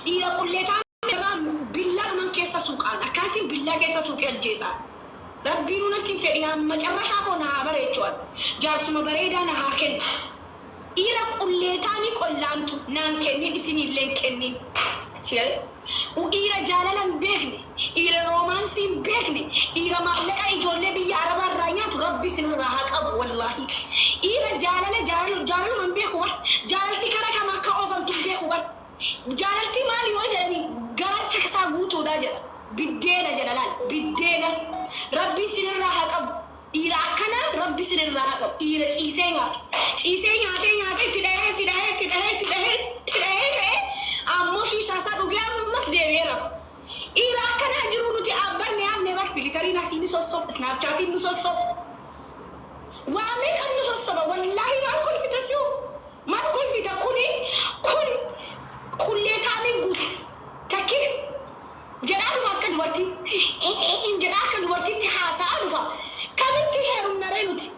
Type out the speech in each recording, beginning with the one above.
Dia kulleta billah man kessa suqan akati billah kessa suqi ajjesa rabbi nunati fedina macarrasha kona bareechwan jaarsuma bareeda na haken ira kulletani qollantu nan kenni isini len kenni sel u ira jalalan bekni ira romansin bekni ira malaka ijolle bi araba ranyatu rabbi sinu rahaqab wallahi ira jalalu man bekwa jalalti kara kama ka ofam tu bekwa jalalti mali wajani garacha kasa gutu dajala bidena jalal bidena rabbi sinu rahaqab ira kana rabbi sinu rahaqab ira cisenga tidahe amoshi sasa dugia mas devera ira kana jirunuti abanne amne bar filitari nasini sosso snapchat nu sosso wa me kan nu sosso wallahi ma kul fitasio ma kul fitakuni kun kulleta min gut takki jadalu fakkan warti in jadaka warti ti hasa alufa kamti herum narenuti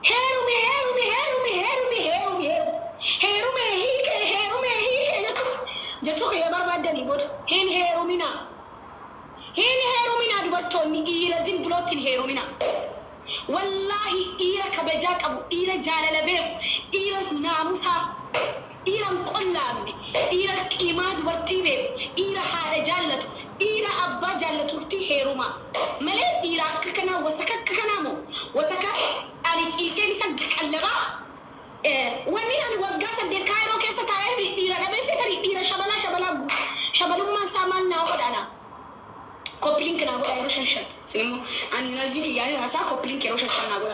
herume jatu ya barbadani bod hen herumina dubartoni ira zin blotin herumina wallahi ira kabeja qabu ira jalalabe ira namusa ira qollamni ira qima dubartibe ira hada jallatu ira abba jallatu ti heruma male ira kana wasaka mo wasaka ani tiseni sag qallaba wani an wagasa de kairo kesa tayi ira da bese tari ira shabalu ma samal na wadana coupling na go ayro shanshan sinimo an energy ki yani asa coupling kero shanshan na go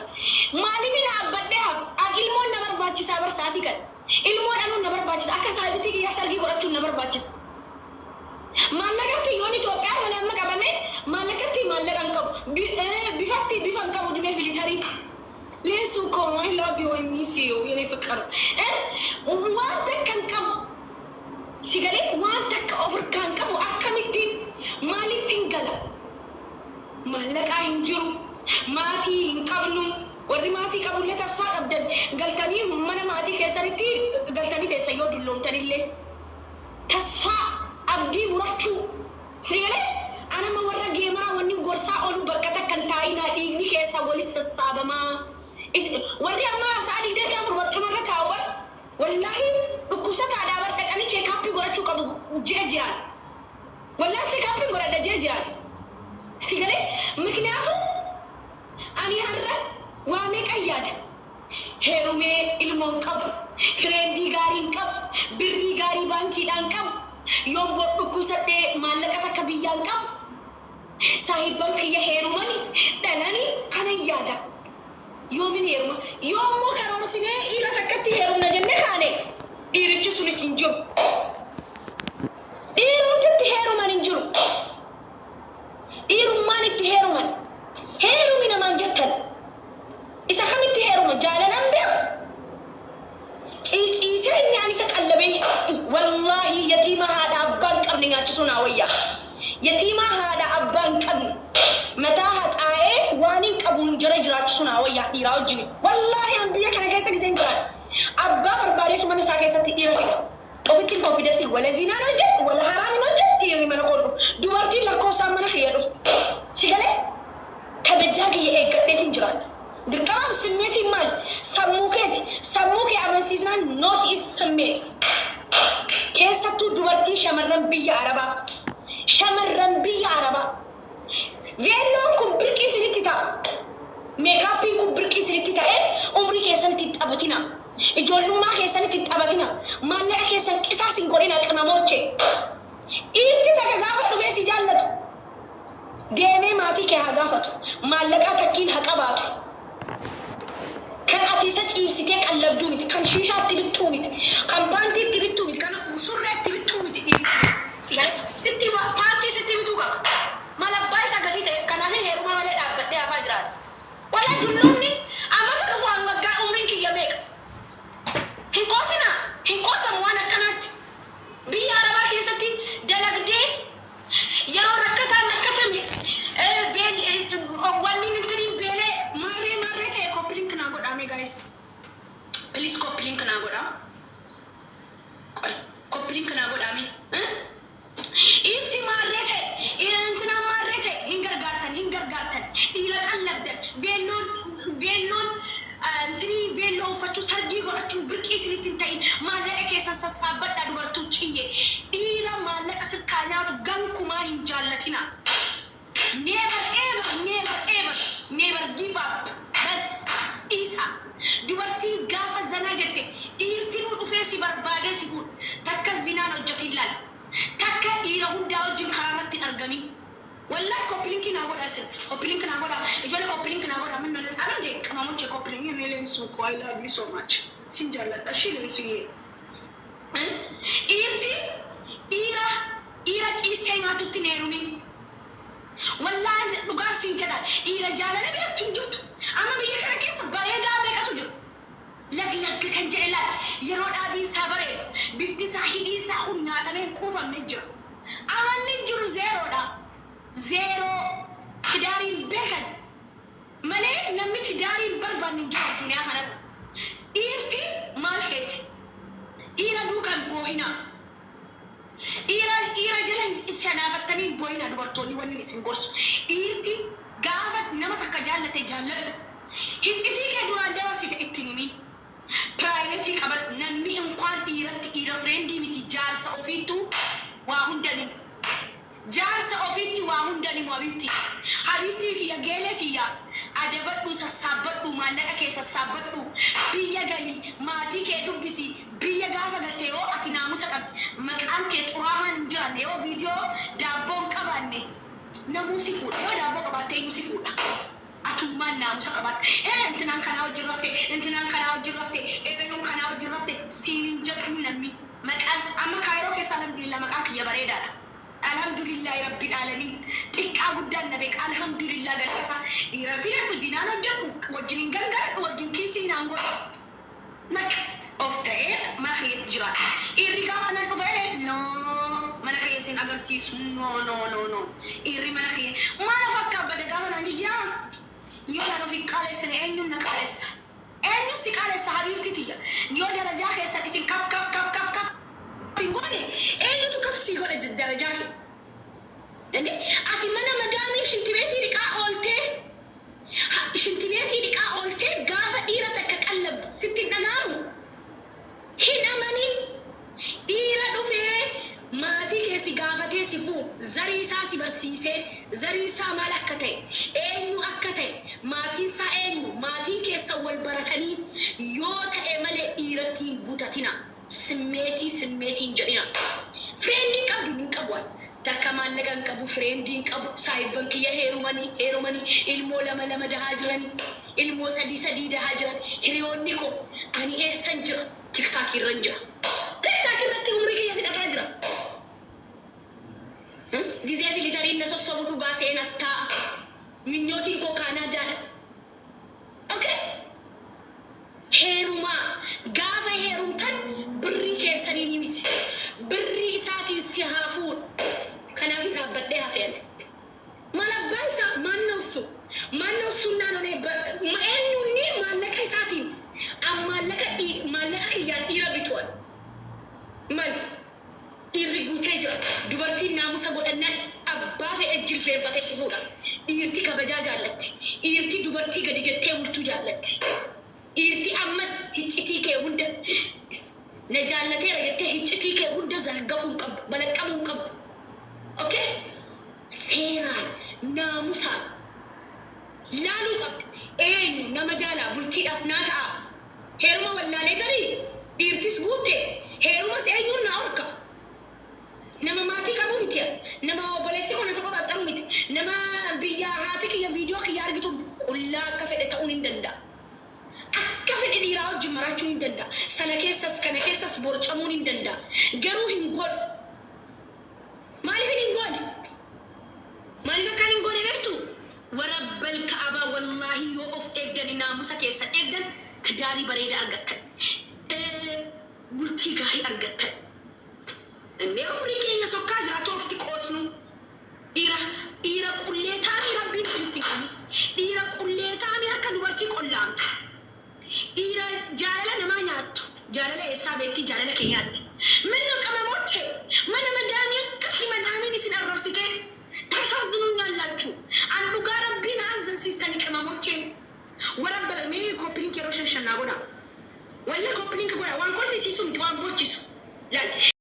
malifina abadde an ilmo nabar bachi sabar saati kan ilmo anu nabar bachi aka sabiti ki yasargi gorachu nabar bachi malagati yoni to ka ngana makabame malagati malagan kab bifan kab dime filitari lesu ko I love you I miss you yani fakar wanta kan kam sigare wanta ka over kan kam akamiti malitin gala malaka injiru mati inqabnu warri mati qabulle tasfa qabdan galtani mana mati kesariti galtani kesayo dullon tanille tasfa abdi burachu sigare ana ma warra gemara wonni gorsa onu bakata kan taina digni kesa walis sabama warri amma saadi de gafur wartuma rakawar wallahi dukusata da bar da kani ce kafi gorachu qabu jejian wallahi ce kafi gora da jejian sigale mikniyatu ani harra wa me qayyada herume ilmon qab frendi garin qab birri gari banki dan qab yombo dukusade malaka takabiyan qab sahiban kiya herumani dalani kana yada yomin heruma yomo karor sine ila takati herum na jenne khane irichu suni sinjur irum tatti heruman injur irum mani ti heruman herumina manjatan isa khamiti heruman jalanan be cici ni ani sakallabe wallahi yatima hada abban qabni ngati suna wayya yatima hada abban qabni mataha ta'e wani qabun jira suna wayya dira wajini wallahi an biya kana kaysa gizen jira abba barbare to man sa kaysa ti dira tiga ofikin confidence wala zina no je wala haram no je dira man ko duwarti la ko sa man khiyadu sigale kabejagi e gadetin jira dirqam simeti mal samuke amansisna not is submit kaysa tu duwarti shamarran biya araba Velon kun birki silitita makeup kun birki silitita umri kesan titabatina ijoluma kesan titabatina manna kesan qisasin gorina qamamoche inti daga gafatu fesi jallatu deme mati ke hagafatu malaka takin haqabatu kan atisa cibsite qallabdu mit kan shisha tibtu mit kan banti tibtu mit kan surre tibtu mit sigale sitti ba party sitti bituga malabay sa gatite kanahin heruma wala dabade afajran wala dullumni amata rufan wagga umrin ki yamek hinkosa mwana kanat bi araba kisati dalagde yaro rakatami bel wani nitri bele mare te coupling na goda me guys please coupling na goda coupling na kiyye dhiira maallaqa sirkaanyaatu gankumaa hin jaallatina. Never give up. Bas isa dubartii gaafa zanaa jette dhiirti nu dhufee si barbaadee si fuudha. Takka zinaan hojjetin laal. Takka dhiira hundaa wajjin karaarratti arganii. Wallahi koppilinkii naa godha sin. Koppilinkii naa godha. Ijoollee koppilinkii naa godha. Minna lees ala dee qamamuche koppilinkii mee leensu ko I love you so much. Sin jaalladha shi leensu yee. Dhiira ciistee nyaatutti neerumi. Wallahi dhugaa siin jedha dhiira jaalala biratti hin jirtu. Amma biyya kana keessa bareedaa beekatu jiru. Laglaga kan jedhe laal yeroo dhaadii isaa bareedu bifti isaa hidhii isaa kun nyaatamee hin quufamne jira. Amalli jiru zeeroodha. Zeeroo tidaariin beekan malee namni tidaariin barbaanne hin jiru addunyaa kanarra. Dhiirti maal heeti? Dhiira duukaan boo'inaa. Dhiira jala shanaafattanii boo'inaa dubartoonni wanni isin gorsu. Dhiirti gaafa nama takka jaallate jaalladhu. Hincitii kee duraan dabarsite ittiin himin. Piraayiveetii qaban namni inkwaan dhiira fireendii miti jaarsa ofiittu waa hundanin. Jaarsa ofiitti waa hundanin habibti. Habibtii kiyya geelee kiyya adabadhu sassaabadhu maallaqa kee sassaabadhu biyya galii maatii kee dubbisi biyya gaafa galtee yoo ati naamusa qabdi maqaan kee xuraahaan hin jiraanne yoo viidiyoo daabboon qabaanne namuu si fuudha yoo daabboo qabaattee iyyuu si fuudha. Atummaan naamusa qabaadhu. Intinaan kanaa wajjin rafte intinaan kanaa wajjin rafte ebeluun kanaa wajjin rafte siin hin jedhu namni maqaan amma kaayiroo keessaa alhamdulillah maqaan kiyya bareedaadha. Alhamdulillahi rabbil alamin. Xiqqaa guddaan na beeka alhamdulillah galata. Dhiira filadhu zinaan hojjetu wajjin hin gargaaru wajjin kiisii naan godhu. Mak of ta'ee mana keetti jiraata. Dhiirri gaafa nan dhufee mana keessin agarsiisu no. Dhiirri mana kee maala fakkaabada gaafa naan jijjiirama. Yoo naan ofi qaaleessine eenyuun na qaaleessa. Eenyus si qaaleessa habiibti tiyya. Yoo darajaa keessan isin kaf. Eenyutu kafsii godhe darajaa kee? Ati mana madaamii shintibeetii dhiqaa ooltee gaafa dhiira takka qallabdu sitti hin dhamaamu. Hin amanin dhiira dhufee maatii keessi gaafatee si fuudhu zarii isaa si barsiisee zarii isaa maal akka ta'e eenyu akka ta'e maatiin isaa eenyu maatiin keessa wal baratanii yoo ta'e malee dhiiratti hin butatina. Simmeetiin jedhina. Friendin qabdu hin qabu. Takka maallaqa hin qabu friendin qabu. Saayibban kiyya heerumanii ilmoo lama dahaa jiranii ilmoo sadii dahaa jiran hiriyoonni koo ani eessan jira tiktaak irran jira. Tiktaak irratti umrii kiyya fixataa jira. Gizee filitariin na sossobu dhugaa seenas ta'a. Minyootiin koo Kaanaadaadha. Okay. Heerumaa gaafa heerumtan birrii keessanii ni miti. Birrii isaatiin si haafuudha. Kanaaf hin dhaabbadhee hafeen. Malabbaa isaa maannawsu naannolee eenyuunni maallaqa isaatiin maallaqa kiyyaan dhiira bituun. Mali dhiirri guutee jira. Dubartiin naamusa godhannaan abbaa fedhe jilbeenfatee fuudha. Dhiirti kabajaa jaallatti. Dhiirti dubartii gadi jettee bultuu jaallatti. Dhiirti ammas hiccitii kee hunda na jaallateera jettee hiccitii kee hunda zargafuu hin qabdu balaqqamuu hin qabdu. Okay? Seeraan naamusaan laaluu qabdu. Eenyu nama daalaa bultiidhaaf naa ta'a. Heeruma wallaalee tarii dhiirtis guutte heerumas eenyuun na orka. Nama maatii qabu miti nama obboleessi mana tokko qaxxaru miti nama biyya haati kiyya viidiyoo kiyya argitu qullaa akka fedhe ta'uun hin danda'a. Akka fedhe dhiiraa wajjin marachuun hin danda'a. Sana keessas kana keessas borcamuun hin danda'a. Garuu hin godhu. Maaliif hin goone? Maaliif akkaan hin goone beektu? Warabbal ka'abaa wallaahi yoo of eegdani naamusa keessa eegdan tidaarii bareeda argattan. Bultii gaarii argattan. Inni umrii keenya sokkaa jiraatu ofti qoosnu. Dhiira qullee taa'anii rabbiin sitti qabu. Dhiira qullee taa'anii akka dubartii qollaamtu. Dhiira jaalala namaa nyaattu. Jaalala eessaa beektii jaalala kee nyaatti. Manni qamamoche mana madaamii akkasii madaamiin isin arrabsitee tasaazzinuu nyaallachuu. An dhugaa rabbiin azzansiistanii qamamocheen. Warabbala mee koppiliin yeroo shan godha. Wallee koppiliin godha waan kolfisiisu miti waan bochisu. Laal.